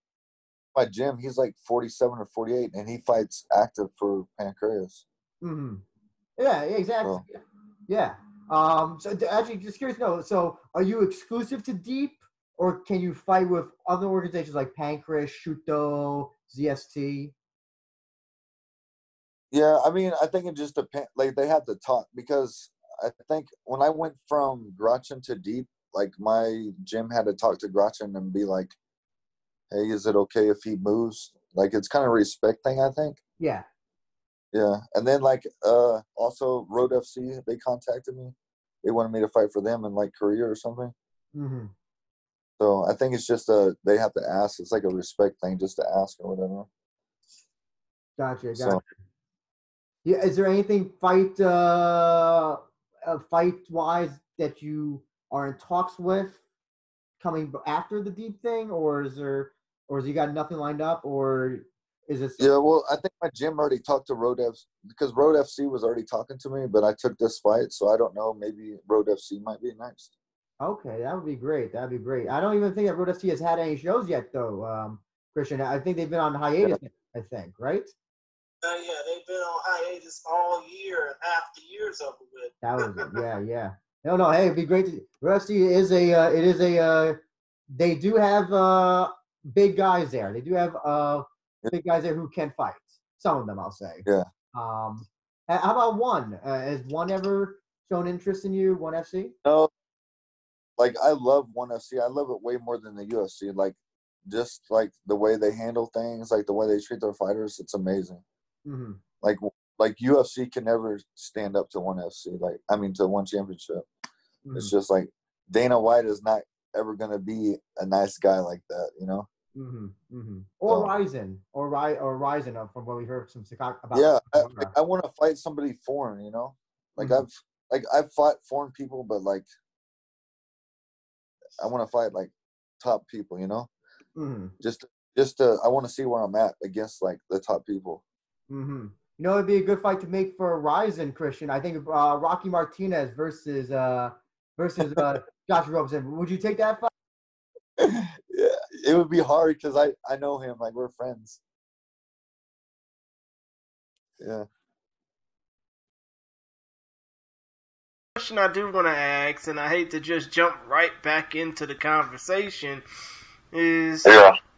my gym, he's like 47 or 48, and he fights active for Pancreas. Mm-hmm. Yeah, exactly. Oh. Yeah. So actually, just curious to know. So, are you exclusive to Deep, or can you fight with other organizations like Pancreas, Shuto, ZST? Yeah, I mean, I think it just depends. Like they have to talk because I think when I went from Gratchen to Deep, like my gym had to talk to Gratchen and be like, "Hey, is it okay if he moves?" Like it's kind of a respect thing, I think. Yeah. Yeah, and then like also Road FC, they contacted me. They wanted me to fight for them in like Korea or something. Mm-hmm. So I think it's just they have to ask. It's like a respect thing, just to ask or whatever. Gotcha. So, yeah, is there anything fight wise that you are in talks with coming after the Deep thing, or has you got nothing lined up, or is it? Yeah, well, I think my gym already talked to Road FC because Road FC was already talking to me, but I took this fight, so I don't know. Maybe Road FC might be next. Okay, that would be great. That'd be great. I don't even think that Road FC has had any shows yet, though, Christian. I think they've been on hiatus. Yeah. I think, right? Yeah, they've been on hiatus all year, and half the year's over with. That was it. Yeah. No. Hey, it'd be great. Road FC is they do have big guys there. They do have big guys there who can fight. Some of them, I'll say. Yeah. How about One? Has One ever shown interest in you, One FC? No. Like I love One FC. I love it way more than the UFC. Like just like the way they handle things, like the way they treat their fighters, it's amazing. Mm-hmm. Like UFC can never stand up to One FC. Like I mean to One Championship. Mm-hmm. It's just like Dana White is not ever gonna be a nice guy like that, Mm-hmm. Mm-hmm. Or Rizin, or Rizin, from what we heard some about. Yeah, I want to fight somebody foreign, Like mm-hmm. I've fought foreign people, but like I want to fight like top people, Mm-hmm. Just I want to see where I'm at against like the top people. Mm-hmm. It'd be a good fight to make for Rizin, Christian. I think Roque Martinez versus Josh Robison. Would you take that fight? Yeah, it would be hard because I know him. Like we're friends. Yeah. question I do want to ask, and I hate to just jump right back into the conversation, is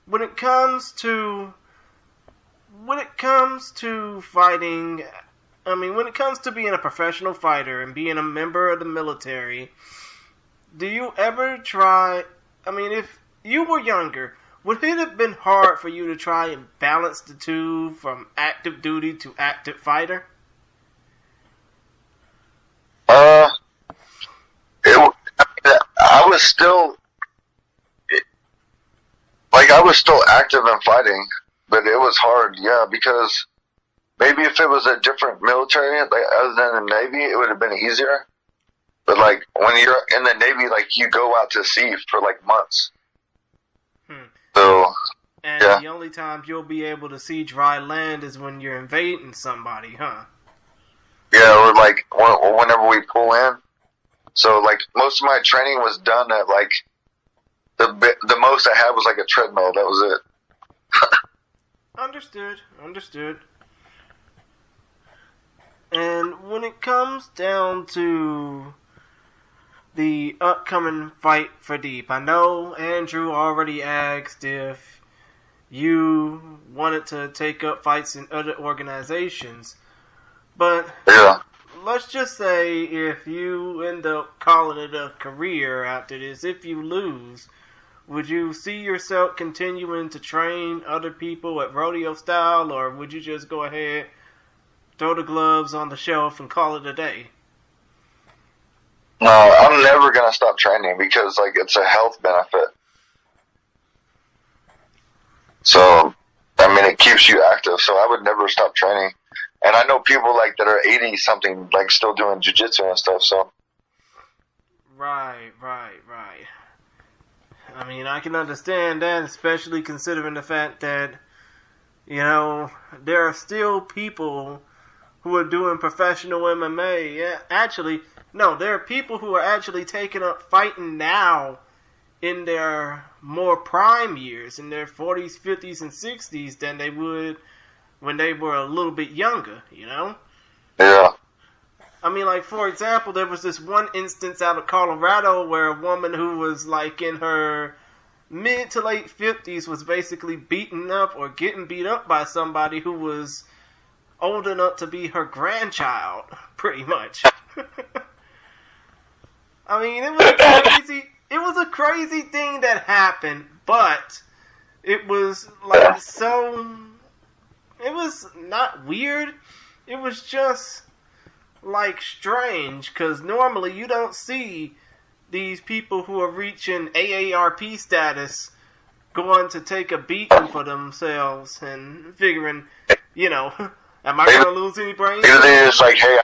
when it comes to fighting, I mean, when it comes to being a professional fighter and being a member of the military, do you ever try, I mean, if you were younger, would it have been hard for you to try and balance the two from active duty to active fighter? I was still active in fighting, but it was hard, yeah, because maybe if it was a different military, like other than the Navy, it would have been easier. But like when you're in the Navy, like you go out to sea for like months. So and the only time you'll be able to see dry land is when you're invading somebody, huh? Yeah, or like whenever we pull in. So like most of my training was done at like the most I had was like a treadmill. That was it. Understood. And when it comes down to the upcoming fight for Deep, I know Andrew already asked if you wanted to take up fights in other organizations, but let's just say if you end up calling it a career after this, if you lose, would you see yourself continuing to train other people at rodeo style, or would you just go ahead, throw the gloves on the shelf, and call it a day? No, I'm never gonna stop training because like it's a health benefit. So, I mean, it keeps you active. So I would never stop training. And I know people like that are 80 something, like still doing jiu-jitsu and stuff. So. Right. I mean, I can understand that, especially considering the fact that, you know, there are still people who are doing professional MMA. Yeah, actually, no, there are people who are actually taking up fighting now in their more prime years, in their 40s, 50s, and 60s than they would when they were a little bit younger, you know? Yeah. I mean, like, for example, there was this one instance out of Colorado where a woman who was, like, in her mid to late 50s was basically beaten up or getting beat up by somebody who was old enough to be her grandchild, pretty much. I mean, it was a crazy thing that happened, but it was, like, it was not weird, it was just like strange, because normally you don't see these people who are reaching AARP status going to take a beating for themselves and figuring, you know, am I going to lose any brains? It's like, hey,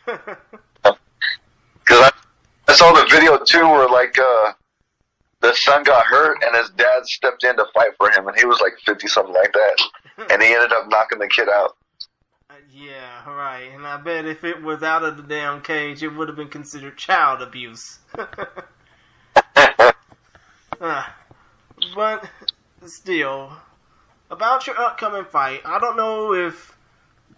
because I saw the video too where like the son got hurt and his dad stepped in to fight for him, and he was like 50 something like that, and he ended up knocking the kid out. Yeah, right. And I bet if it was out of the damn cage, it would have been considered child abuse. But still, about your upcoming fight, I don't know if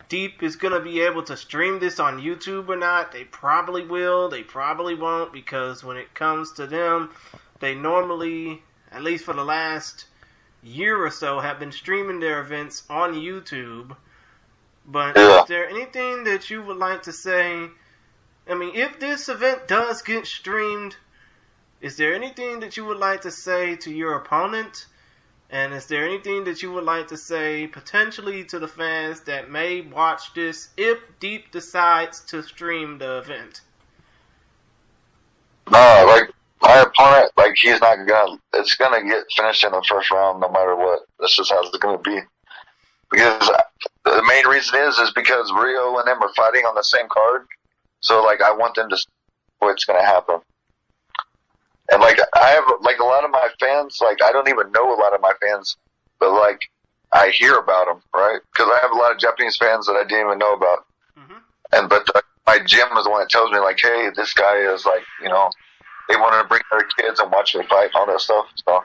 Deep is going to be able to stream this on YouTube or not. They probably will. They probably won't, because when it comes to them, they normally, at least for the last year or so, have been streaming their events on YouTube. But is there anything that you would like to say? I mean, if this event does get streamed, is there anything that you would like to say to your opponent? And is there anything that you would like to say potentially to the fans that may watch this if Deep decides to stream the event? No, like, my opponent, like, he's not gonna, it's gonna get finished in the first round no matter what. That's just how it's gonna be. Because the main reason is because Rio and them are fighting on the same card. So, like, I want them to see what's going to happen. And, like, I have, like, a lot of my fans, like, I don't even know a lot of my fans, but, like, I hear about them, right? Because I have a lot of Japanese fans that I didn't even know about. Mm-hmm. But my gym is the one that tells me, like, hey, this guy is, like, you know, they want to bring their kids and watch me fight and all that stuff. So,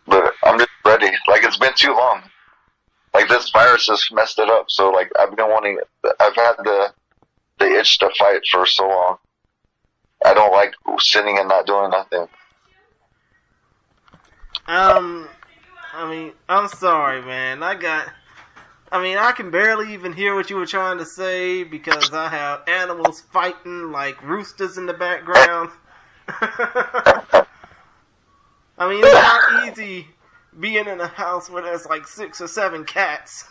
but I'm just ready. Like, it's been too long. Like, this virus has messed it up. So, like, I've had the the itch to fight for so long. I don't like sitting and not doing nothing. I mean, I'm sorry, man. I can barely even hear what you were trying to say because I have animals fighting like roosters in the background. I mean, it's not easy being in a house where there's like 6 or 7 cats.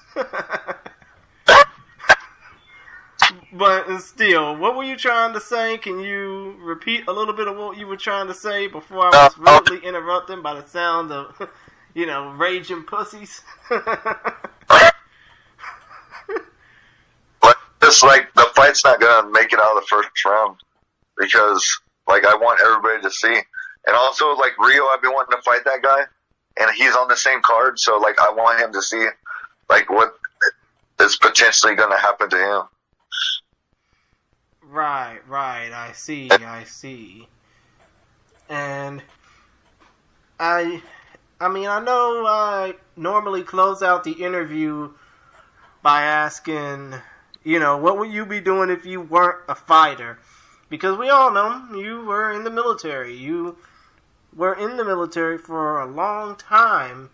But still, what were you trying to say? Can you repeat a little bit of what you were trying to say before I was rudely interrupted by the sound of, raging pussies? It's like the fight's not gonna make it out of the first round because, like, I want everybody to see. And also, like, Rio, I've been wanting to fight that guy, and he's on the same card, so, like, I want him to see, like, what is potentially gonna happen to him. Right, I see. And I know I normally close out the interview by asking, what would you be doing if you weren't a fighter? Because we all know you were in the military. You were in the military for a long time,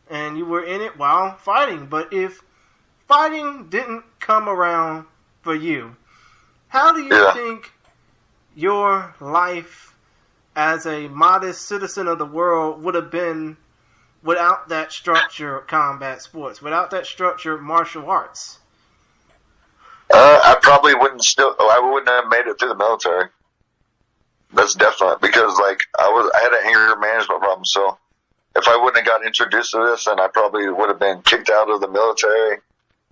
and you were in it while fighting. But if fighting didn't come around for you, how do you think your life as a modest citizen of the world would have been without that structure of combat sports, without that structure of martial arts? I probably I wouldn't have made it through the military. That's definite, because, like, I had an anger management problem, so if I wouldn't have got introduced to this, then I probably would have been kicked out of the military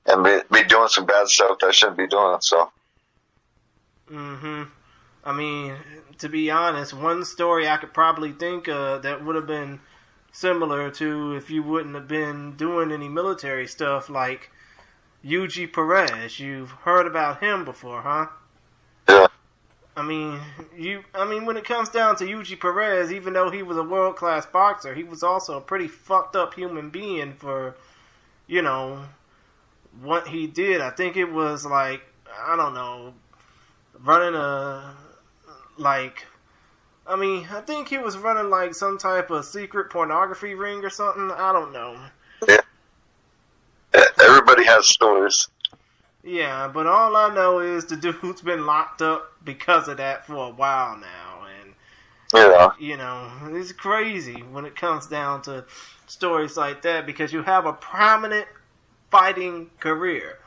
and be doing some bad stuff that I shouldn't be doing, so. I mean, to be honest, one story I could probably think of that would have been similar to if you wouldn't have been doing any military stuff, like Yuji Perez. You've heard about him before, huh? Yeah. I mean, when it comes down to Yuji Perez, even though he was a world-class boxer, he was also a pretty fucked up human being for, what he did. I think it was like, I don't know, running I think he was running like some type of secret pornography ring or something. I don't know. Yeah. Everybody has stories. Yeah, but all I know is the dude's been locked up because of that for a while now. And, it's crazy when it comes down to stories like that because you have a prominent fighting career.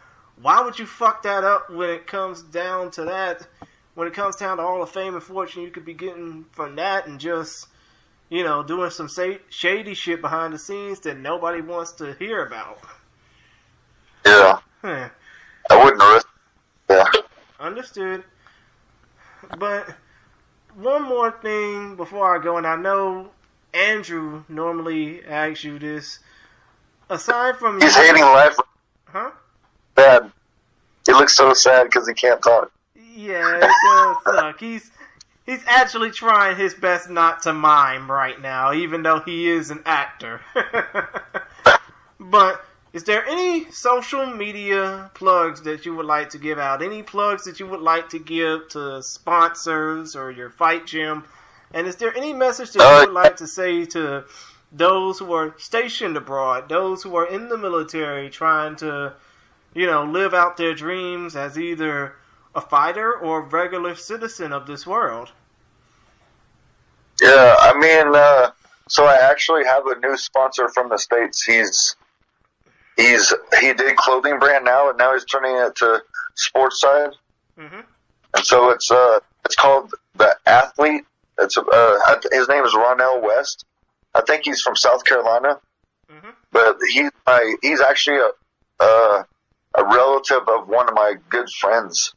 Why would you fuck that up when it comes down to that? When it comes down to all the fame and fortune you could be getting from that and just, doing some shady shit behind the scenes that nobody wants to hear about. Yeah. I wouldn't risk. Yeah. Understood. But one more thing before I go, and I know Andrew normally asks you this. Aside from he's hating life. Huh? Bad. He looks so sad because he can't talk. Yeah, it does suck. He's actually trying his best not to mime right now, even though he is an actor. But is there any social media plugs that you would like to give out? Any plugs that you would like to give to sponsors or your fight gym? And is there any message that you would like to say to those who are stationed abroad, those who are in the military trying to, live out their dreams as either a fighter or a regular citizen of this world? Yeah, I mean, so I actually have a new sponsor from the States. He did clothing brand now, and now he's turning it to sports side. Mm-hmm. And so it's called The Athlete. His name is Ronell West. I think he's from South Carolina. Mm-hmm. But he's actually a relative of one of my good friends.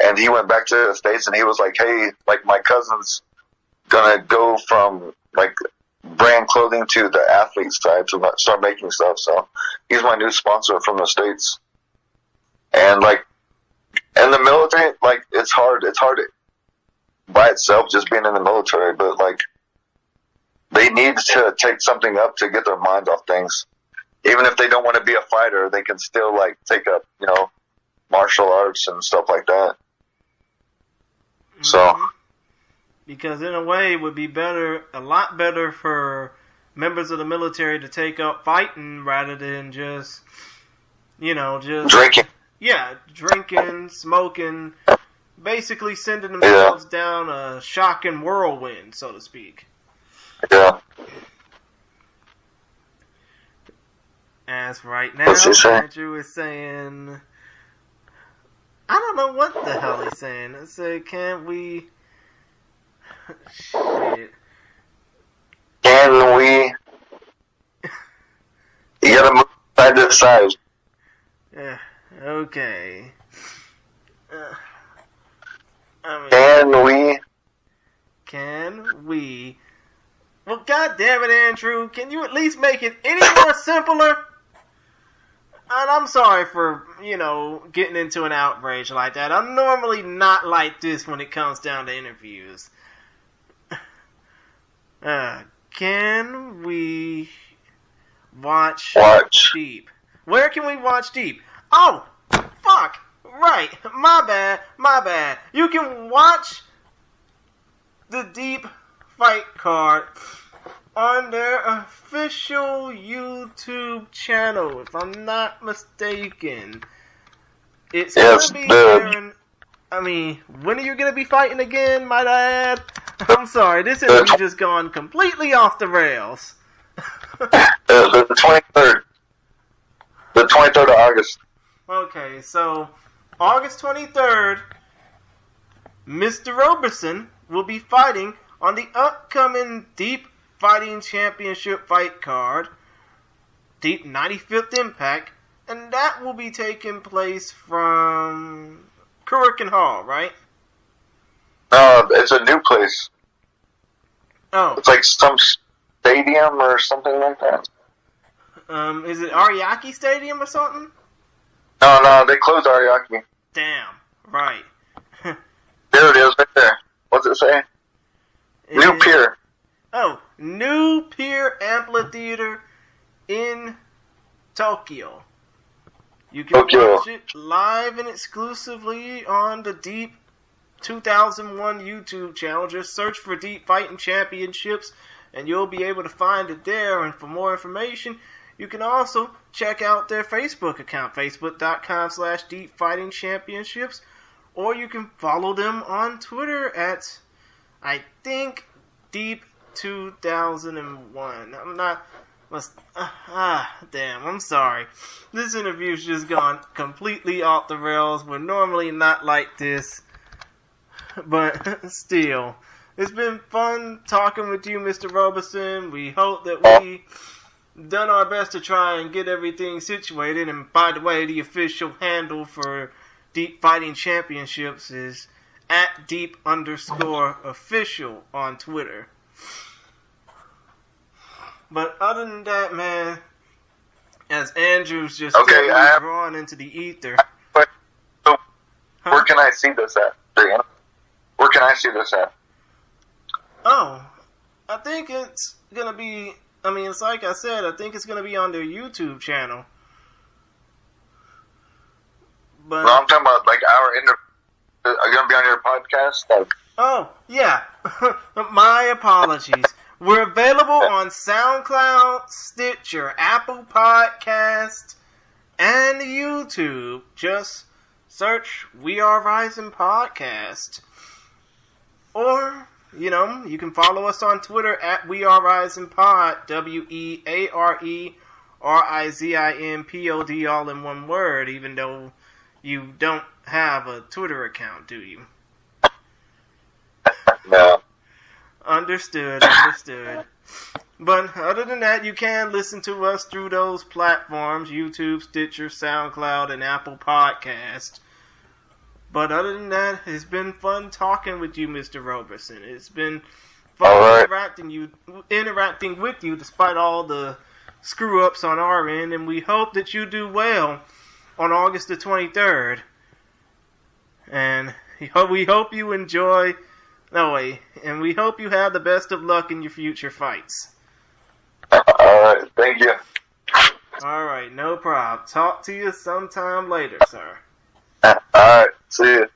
And he went back to the States and he was like, hey, like, my cousin's gonna go from, like, brand clothing to the athlete side to start making stuff. So he's my new sponsor from the States. And, like, in the military, like, it's hard by itself just being in the military, but, like, they need to take something up to get their mind off things. Even if they don't want to be a fighter, they can still, like, take up, martial arts and stuff like that. So, because in a way, it would be better, a lot better for members of the military to take up fighting rather than just, just drinking. Yeah, drinking, smoking, basically sending themselves down a shocking whirlwind, so to speak. Yeah. As right now, Andrew is saying, I don't know what the hell he's saying. I said, can't we? Shit. Can we? You gotta move side to side. Yeah. Okay. Can we? Well, God damn it, Andrew! Can you at least make it any more simpler? And I'm sorry for, getting into an outrage like that. I'm normally not like this when it comes down to interviews. Can we watch Deep? Where can we watch Deep? Oh, fuck! Right, my bad. You can watch the Deep fight card on their official YouTube channel, if I'm not mistaken. It's gonna be airing. When are you gonna be fighting again, might I add? I'm sorry, this interview just gone completely off the rails. The 23rd. The 23rd of August. Okay, so August 23rd, Mr. Robison will be fighting on the upcoming Deep Fighting Championship fight card, Deep 95th Impact, and that will be taking place from Kurikan Hall, right? It's a new place. Oh. It's like some stadium or something like that. Is it Ariake Stadium or something? No, they closed Ariake. Damn, right. There it is, right there. What's it say? New Pier. Oh, New Pier Amphitheater in Tokyo. You can watch it live and exclusively on the Deep 2001 YouTube channel. Just search for Deep Fighting Championships and you'll be able to find it there. And for more information, you can also check out their Facebook account, facebook.com/Deep Fighting Championships, or you can follow them on Twitter at, I think, Deep 2001. Damn, I'm sorry. This interview's just gone completely off the rails. We're normally not like this, but still, it's been fun talking with you, Mr. Robison. We hope that we done our best to try and get everything situated. And by the way, the official handle for Deep Fighting Championships is @Deep_official on Twitter. But other than that, man, as Andrew's just drawn into the ether. So, where can I see this at? Where can I see this at? Oh, I think it's gonna be, it's like I said, I think it's gonna be on their YouTube channel. But I'm talking about like our interview. Are you gonna be on your podcast? Oh, yeah. My apologies. We're available on SoundCloud, Stitcher, Apple Podcast, and YouTube. Just search We Are Rizin Podcast. Or, you can follow us on Twitter at We Are Rizin Pod, WeAreRizinPod, all in one word, even though you don't have a Twitter account, do you? No. Understood. But other than that, you can listen to us through those platforms, YouTube, Stitcher, SoundCloud, and Apple Podcast. But other than that, it's been fun talking with you, Mr. Robison. It's been fun interacting with you despite all the screw-ups on our end, and we hope that you do well on August the 23rd. And we hope you enjoy... and we hope you have the best of luck in your future fights. Alright, thank you. Alright, no problem. Talk to you sometime later, sir. All right, see you.